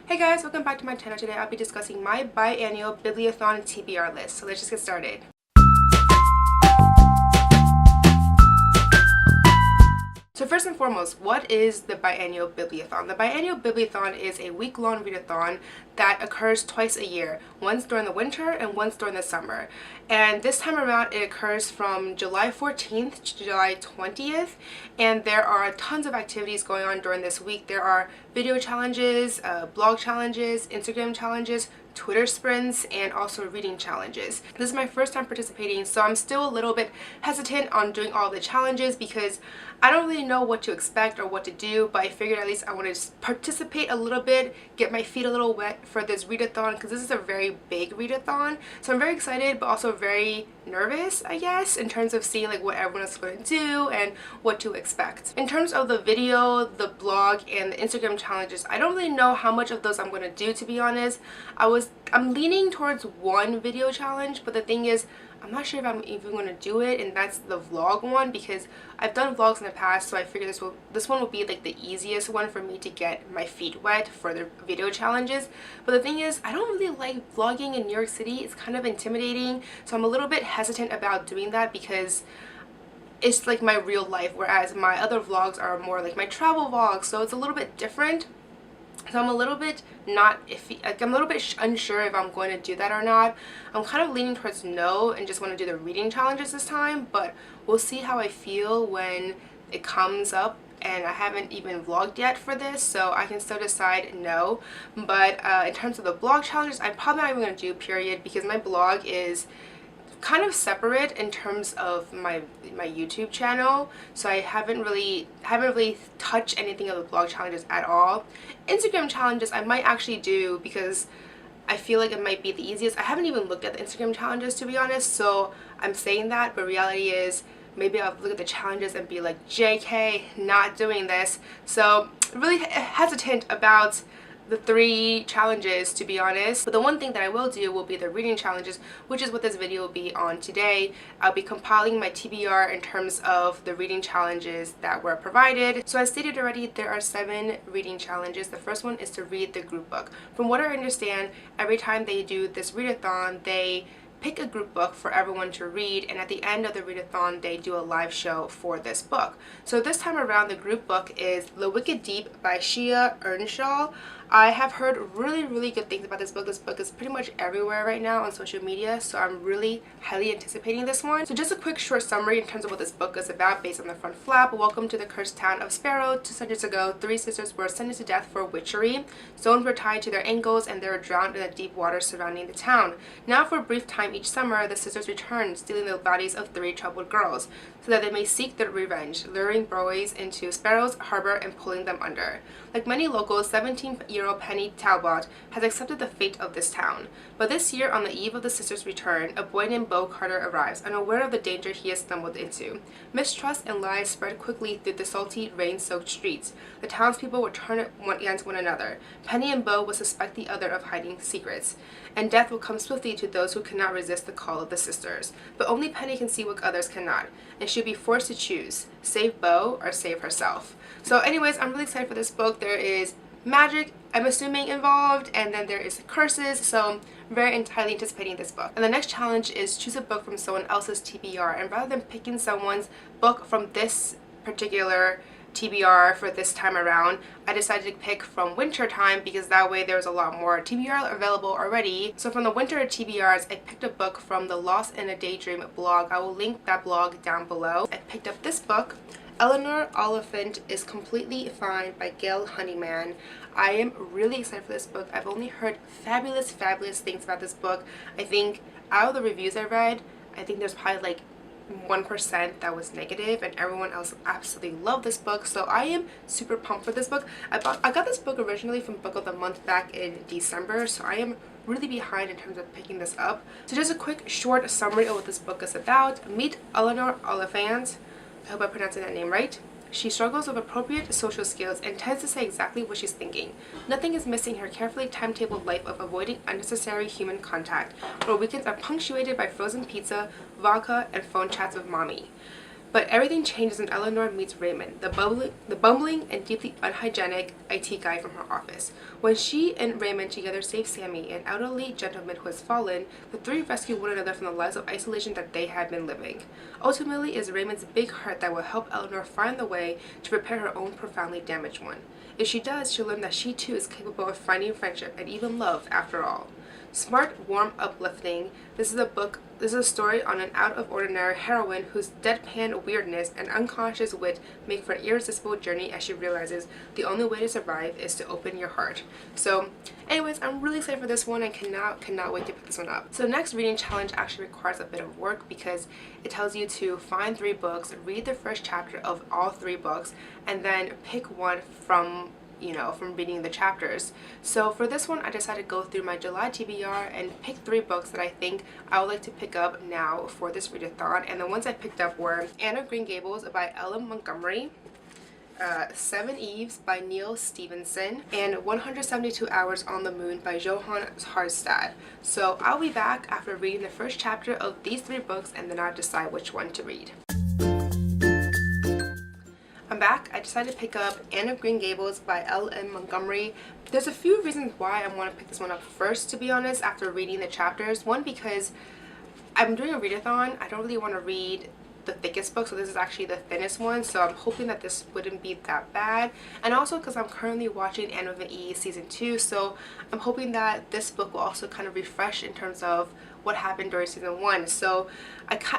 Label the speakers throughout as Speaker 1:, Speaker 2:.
Speaker 1: Hey guys, welcome back to my channel. Today I'll be discussing my biannual bibliothon TBR list. So let's just get started. So first and foremost, what is the Biannual Bibliothon? The Biannual Bibliothon is a week-long readathon that occurs twice a year, once during the winter and once during the summer. And this time around it occurs from July 14th to July 20th, and there are tons of activities going on during this week. There are video challenges, blog challenges, Instagram challenges, Twitter sprints, and also reading challenges. This is my first time participating, so I'm still a little bit hesitant on doing all the challenges because I don't really know what to expect or what to do, but I figured at least I want to participate a little bit, get my feet a little wet for this readathon because this is a very big readathon. So I'm very excited but also very nervous, I guess, in terms of seeing like what everyone is going to do and what to expect. In terms of the video, the blog, and the Instagram challenges, I don't really know how much of those I'm going to do, to be honest. I'm leaning towards one video challenge, but the thing is I'm not sure if I'm even going to do it, and that's the vlog one because I've done vlogs in the past, so I figured this one will be like the easiest one for me to get my feet wet for the video challenges. But the thing is, I don't really like vlogging in New York City. It's kind of intimidating, so I'm a little bit hesitant about doing that because it's like my real life, whereas my other vlogs are more like my travel vlogs, so it's a little bit different. So I'm a little bit I'm a little bit unsure if I'm going to do that or not. I'm kind of leaning towards no and just want to do the reading challenges this time, but we'll see how I feel when it comes up, and I haven't even vlogged yet for this, so I can still decide no. But in terms of the blog challenges, I'm probably not even going to do period because my blog is kind of separate in terms of my YouTube channel, so I haven't really touched anything of the blog challenges at all. Instagram challenges I might actually do because I feel like it might be the easiest. I haven't even looked at the Instagram challenges, to be honest, so I'm saying that, but reality is maybe I'll look at the challenges and be like, JK, not doing this. So really hesitant about the 3 challenges, to be honest. But the one thing that I will do will be the reading challenges, which is what this video will be on today. I'll be compiling my TBR in terms of the reading challenges that were provided. So as stated already, there are 7 reading challenges. The first one is to read the group book. From what I understand, every time they do this readathon, they pick a group book for everyone to read, and at the end of the readathon they do a live show for this book. So this time around the group book is The Wicked Deep by Shia Earnshaw. I have heard really good things about this book. This book is pretty much everywhere right now on social media, so I'm really highly anticipating this one. So just a quick short summary in terms of what this book is about based on the front flap. Welcome to the cursed town of Sparrow. 2 centuries ago, 3 sisters were sentenced to death for witchery. Stones were tied to their ankles and they were drowned in the deep water surrounding the town. Now for a brief time each summer, the sisters return, stealing the bodies of 3 troubled girls, so that they may seek their revenge, luring boys into Sparrow's harbor and pulling them under. Like many locals, 17-year-old Penny Talbot has accepted the fate of this town. But this year, on the eve of the sisters' return, a boy named Beau Carter arrives, unaware of the danger he has stumbled into. Mistrust and lies spread quickly through the salty, rain-soaked streets. The townspeople will turn against one another. Penny and Beau will suspect the other of hiding secrets, and death will come swiftly to those who cannot resist the call of the sisters. But only Penny can see what others cannot, and she'll be forced to choose: save Beau or save herself. So anyways, I'm really excited for this book. There is magic, I'm assuming, involved, and then there is curses, so I'm very highly anticipating this book. And the next challenge is choose a book from someone else's TBR, and rather than picking someone's book from this particular TBR for this time around, I decided to pick from winter time because that way there's a lot more TBR available already. So from the winter TBRs, I picked a book from the Lost in a Daydream blog. I will link that blog down below. I picked up this book, Eleanor Oliphant is Completely Fine by Gail Honeyman. I am really excited for this book. I've only heard fabulous things about this book. I think out of the reviews I read, I think there's probably like 1% that was negative, and everyone else absolutely loved this book. So I am super pumped for this book. I got this book originally from Book of the Month back in December, so I am really behind in terms of picking this up. So just a quick short summary of what this book is about. Meet Eleanor Oliphant. I hope I'm pronouncing that name right. She struggles with appropriate social skills and tends to say exactly what she's thinking. Nothing is missing her carefully timetabled life of avoiding unnecessary human contact. Her weekends are punctuated by frozen pizza, vodka, and phone chats with mommy. But everything changes when Eleanor meets Raymond, the bumbling and deeply unhygienic IT guy from her office. When she and Raymond together save Sammy, an elderly gentleman who has fallen, the three rescue one another from the lives of isolation that they had been living. Ultimately, it is Raymond's big heart that will help Eleanor find the way to repair her own profoundly damaged one. If she does, she'll learn that she too is capable of finding friendship and even love after all. Smart, warm, uplifting. This is a story on an out-of-ordinary heroine whose deadpan weirdness and unconscious wit make for an irresistible journey as she realizes the only way to survive is to open your heart. So, anyways, I'm really excited for this one and cannot wait to pick this one up. So the next reading challenge actually requires a bit of work because it tells you to find 3 books, read the first chapter of all 3 books, and then pick one from reading the chapters. So for this one, I decided to go through my July TBR and pick 3 books that I think I would like to pick up now for this readathon. And the ones I picked up were Anne of Green Gables by L.M. Montgomery, 7 Eves by Neil Stevenson, and 172 Hours on the Moon by Johann Harstad. So I'll be back after reading the first chapter of these 3 books and then I'll decide which one to read. I'm back. I decided to pick up Anne of Green Gables by L.M. Montgomery. There's a few reasons why I want to pick this one up first, to be honest, after reading the chapters. One, because I'm doing a readathon. I don't really want to read the thickest book, so this is actually the thinnest one, so I'm hoping that this wouldn't be that bad. And also because I'm currently watching Anne with an E season 2, so I'm hoping that this book will also kind of refresh in terms of what happened during season 1. So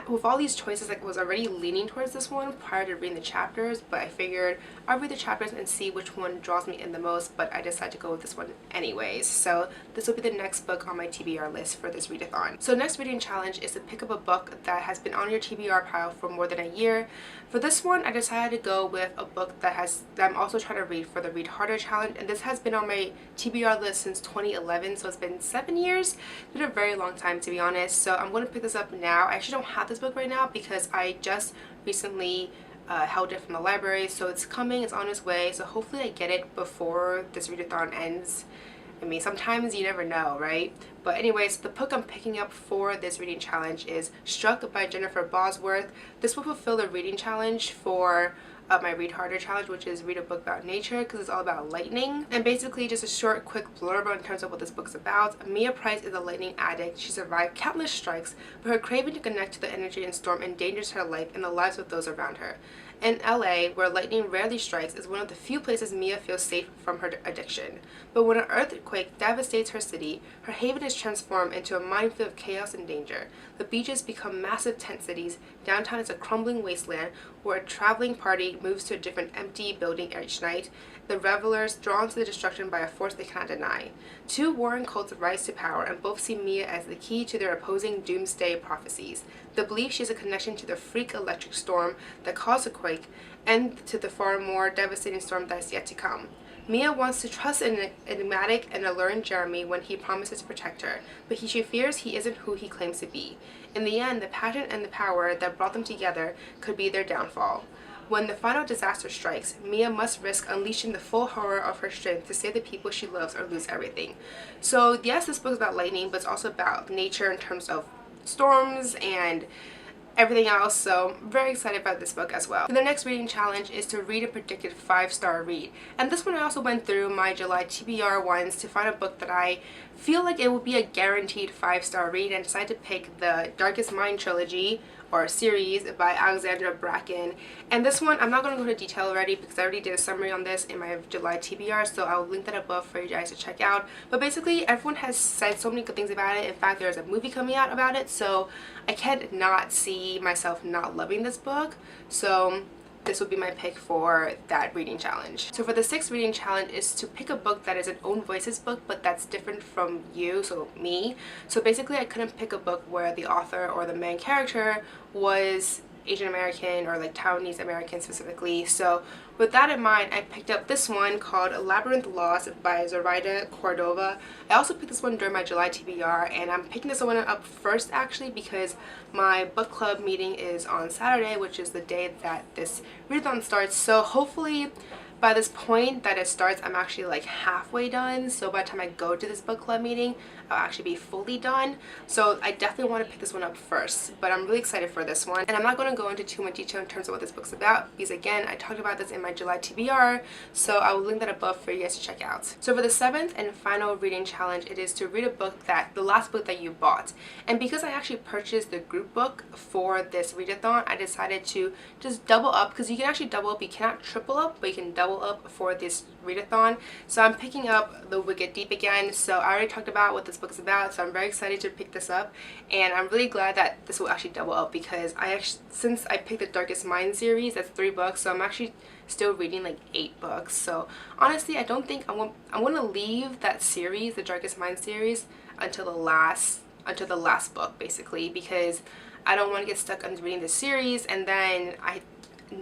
Speaker 1: with all these choices, I was already leaning towards this one prior to reading the chapters, but I figured I'll read the chapters and see which one draws me in the most, but I decided to go with this one anyways. So this will be the next book on my TBR list for this readathon. So next reading challenge is to pick up a book that has been on your TBR pile for more than a year. For this one, I decided to go with a book that I'm also trying to read for the Read Harder challenge, and this has been on my TBR list since 2011, so it's been 7 years. It's been a very long time, to be honest. So I'm going to pick this up now. I actually don't have this book right now because I just recently held it from the library, so it's coming, it's on its way, so hopefully I get it before this readathon ends. I mean, sometimes you never know, right? But anyways, the book I'm picking up for this reading challenge is Struck by Jennifer Bosworth. This will fulfill the reading challenge for my Read Harder challenge, which is read a book about nature, because it's all about lightning. And basically just a short, quick blurb in terms of what this book's about. Mia Price is a lightning addict. She survived countless strikes, but her craving to connect to the energy and storm endangers her life and the lives of those around her. In LA, where lightning rarely strikes, is one of the few places Mia feels safe from her addiction. But when an earthquake devastates her city, her haven is transformed into a minefield of chaos and danger. The beaches become massive tent cities, downtown is a crumbling wasteland where a traveling party moves to a different empty building each night, the revelers drawn to the destruction by a force they cannot deny. 2 warring cults rise to power, and both see Mia as the key to their opposing doomsday prophecies. The belief she has a connection to the freak electric storm that caused the quake, and to the far more devastating storm that is yet to come. Mia wants to trust an enigmatic and alluring Jeremy when he promises to protect her, but she fears he isn't who he claims to be. In the end, the passion and the power that brought them together could be their downfall. When the final disaster strikes, Mia must risk unleashing the full horror of her strength to save the people she loves or lose everything. So yes, this book is about lightning, but it's also about nature in terms of storms and everything else, so I'm very excited about this book as well. The next reading challenge is to read a predicted 5-star read, and this one I also went through my July TBR ones to find a book that I feel like it would be a guaranteed 5-star read, and decided to pick the Darkest Mind trilogy or series by Alexandra Bracken. And this one, I'm not going to go into detail already because I already did a summary on this in my July TBR, so I'll link that above for you guys to check out. But basically, everyone has said so many good things about it. In fact, there's a movie coming out about it, so I can't not see myself not loving this book. So this would be my pick for that reading challenge. So for the 6th reading challenge is to pick a book that is an own voices book, but that's different from you, so me. So basically I couldn't pick a book where the author or the main character was Asian American or like Taiwanese American specifically. So with that in mind, I picked up this one called Labyrinth Lost by Zoraida Cordova. I also picked this one during my July TBR, and I'm picking this one up first actually because my book club meeting is on Saturday, which is the day that this readathon starts. So hopefully by this point that it starts, I'm actually like halfway done. So by the time I go to this book club meeting, I'll actually be fully done. So I definitely want to pick this one up first, but I'm really excited for this one. And I'm not going to go into too much detail in terms of what this book's about, because again, I talked about this in my July TBR, so I will link that above for you guys to check out. So for the 7th and final reading challenge, it is to read a book the last book that you bought. And because I actually purchased the group book for this readathon, I decided to just double up, because you can actually double up. You cannot triple up, but you can double up for this readathon. So I'm picking up The Wicked Deep again. So I already talked about what this book is about, so I'm very excited to pick this up, and I'm really glad that this will actually double up, because since I picked the Darkest Mind series, that's 3 books, so I'm actually still reading like 8 books. So honestly, I don't think I want to leave that series, the Darkest Mind series, until the last book, basically, because I don't want to get stuck on reading the series and then I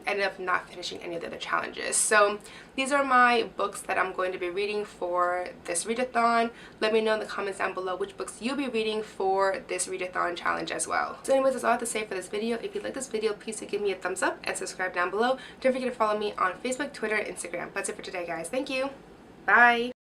Speaker 1: ended up not finishing any of the other challenges. So these are my books that I'm going to be reading for this readathon. Let me know in the comments down below which books you'll be reading for this readathon challenge as well. So anyways, that's all I have to say for this video. If you like this video, please do give me a thumbs up and subscribe down below. Don't forget to follow me on Facebook, Twitter, and Instagram. That's it for today, guys. Thank you. Bye.